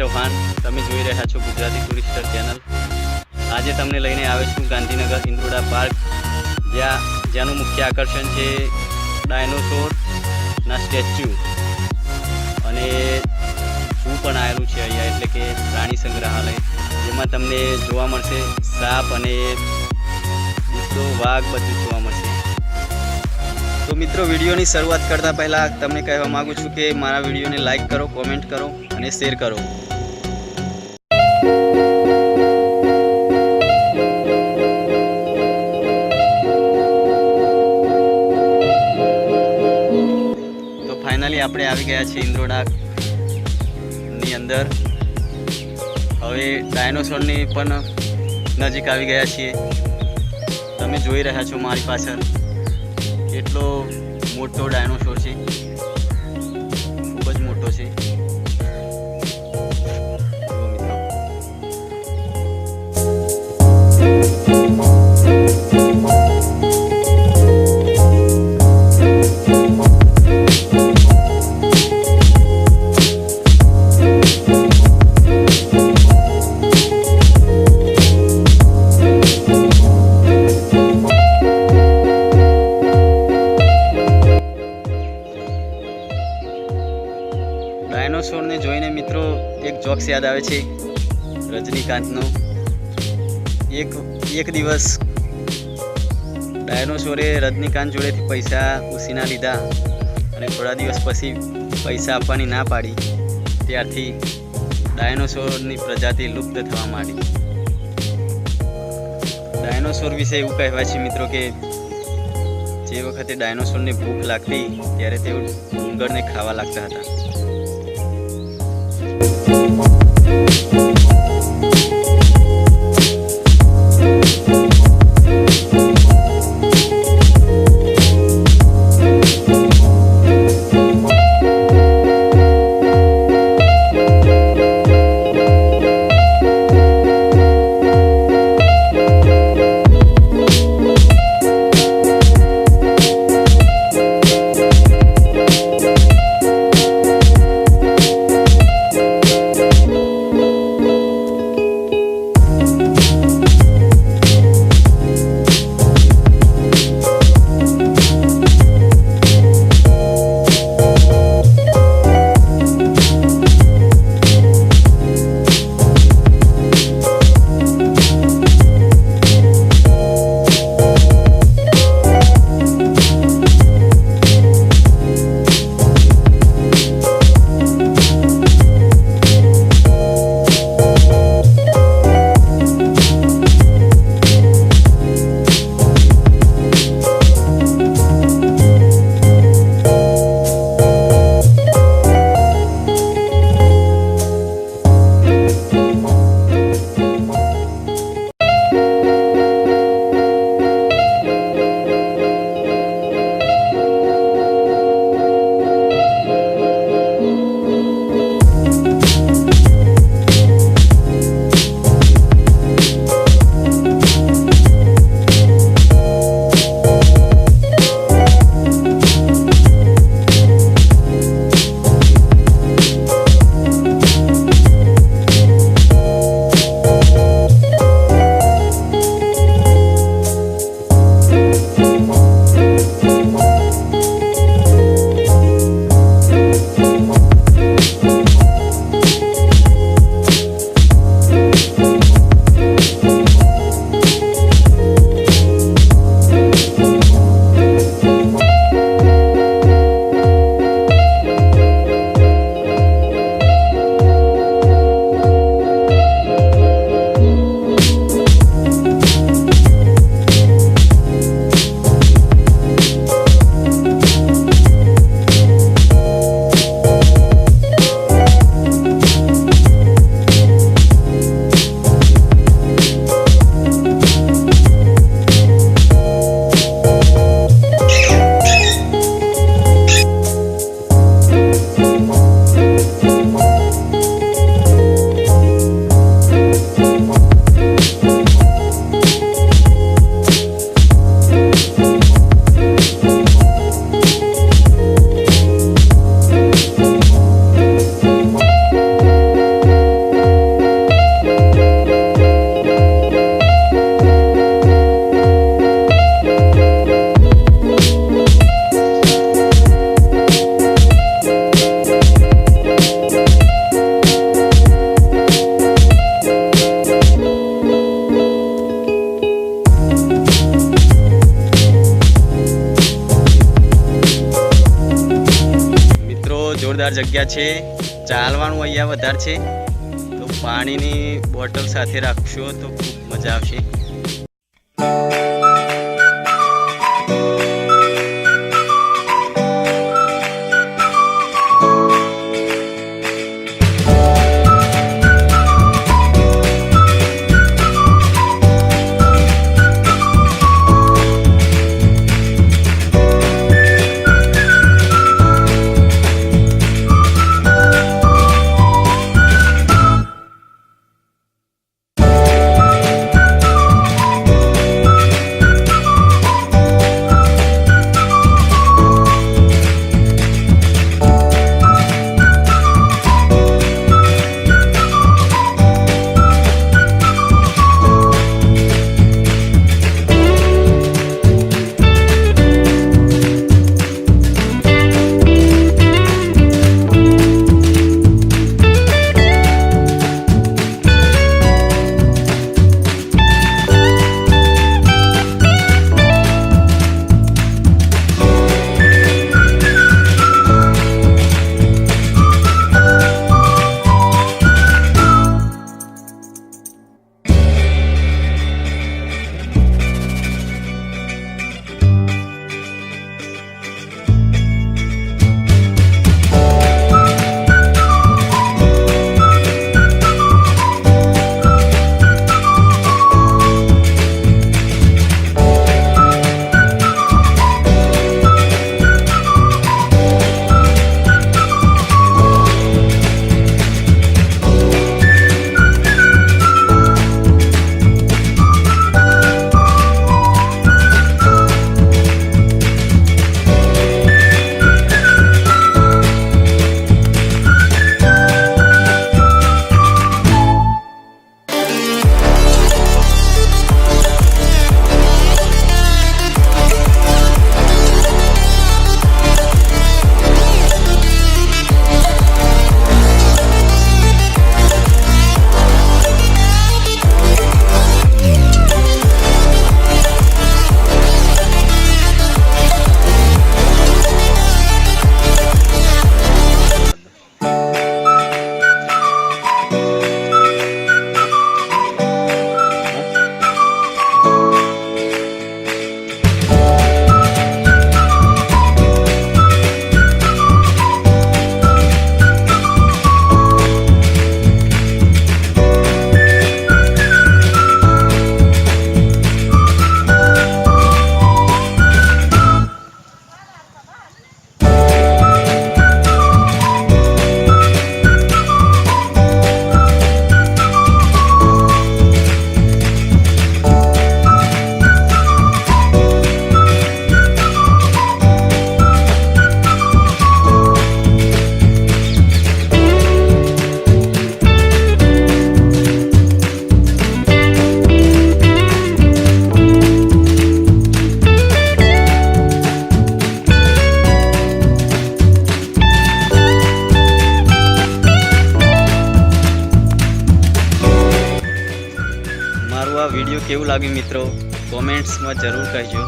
चौहान। તમે જોઈ રહ્યા છો ગુજરાતી ટુરિસ્ટર ચેનલ। આજે તમને લઈને આવ્યો છું ગાંધીનગર ઇન્દ્રોડા પાર્ક, જ્યાંનું મુખ્ય આકર્ષણ છે ડાયનોસોરના સ્ટેચ્યુ અને ઝૂ પણ આવેલું છે અહીંયા, એટલે કે પ્રાણી સંગ્રહાલય, જેમાં તમને જોવા મળશે સાપ અને દીપડો, વાઘ બધું જોવા મળશે। तो मित्रों, वीडियो की शुरुआत करता पहला तमने कहवा मांगू छूँ कि मारा वीडियो ने लाइक करो, कॉमेंट करो और शेर करो। तो फाइनली आपणे आवी गया छे इंद्रोडा नी अंदर। हवे डायनोसोर ने पण नजीक आवी गया छीए। तमे जोई रह्या छो मारी पाछळ કેટલો મોટો ડાયનોસોર છે, ખૂબ જ મોટો છે। डायनोसोर ने जोईने मित्रों एक जोक्स याद आवे छे रजनीकांतनो। एक दिवस डायनोसोरे रजनीकांत जोड़ेथी पैसा उसीना लीधा अने थोड़ा दिवस पछी पैसा आपवानी ना पाड़ी, त्यारथी डायनोसोरनी प्रजाति लुप्त थवा मांडी। डायनोसोर विषे एवुं कहेवाय छे मित्रों के जे वखते डायनोसोरने भूख लागती त्यारे तेओ डूंगरने खावा लागता हता। જોરદાર જગ્યા છે, ચાલવાનું અહીંયા વધારે છે, તો પાણીની બોટલ સાથે રાખશો તો ખૂબ મજા આવશે. વિડીયો કેવું લાગ્યું મિત્રો કોમેન્ટ્સમાં જરૂર કહેજો.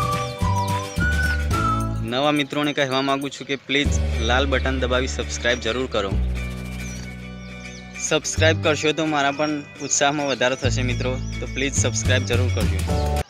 નવા મિત્રોને કહેવા માંગુ છું કે પ્લીઝ લાલ બટન દબાવી સબસ્ક્રાઇબ જરૂર કરો. સબસ્ક્રાઇબ કરશો તો મારા પણ ઉત્સાહમાં વધારો થશે મિત્રો, તો પ્લીઝ સબસ્ક્રાઇબ જરૂર કરજો.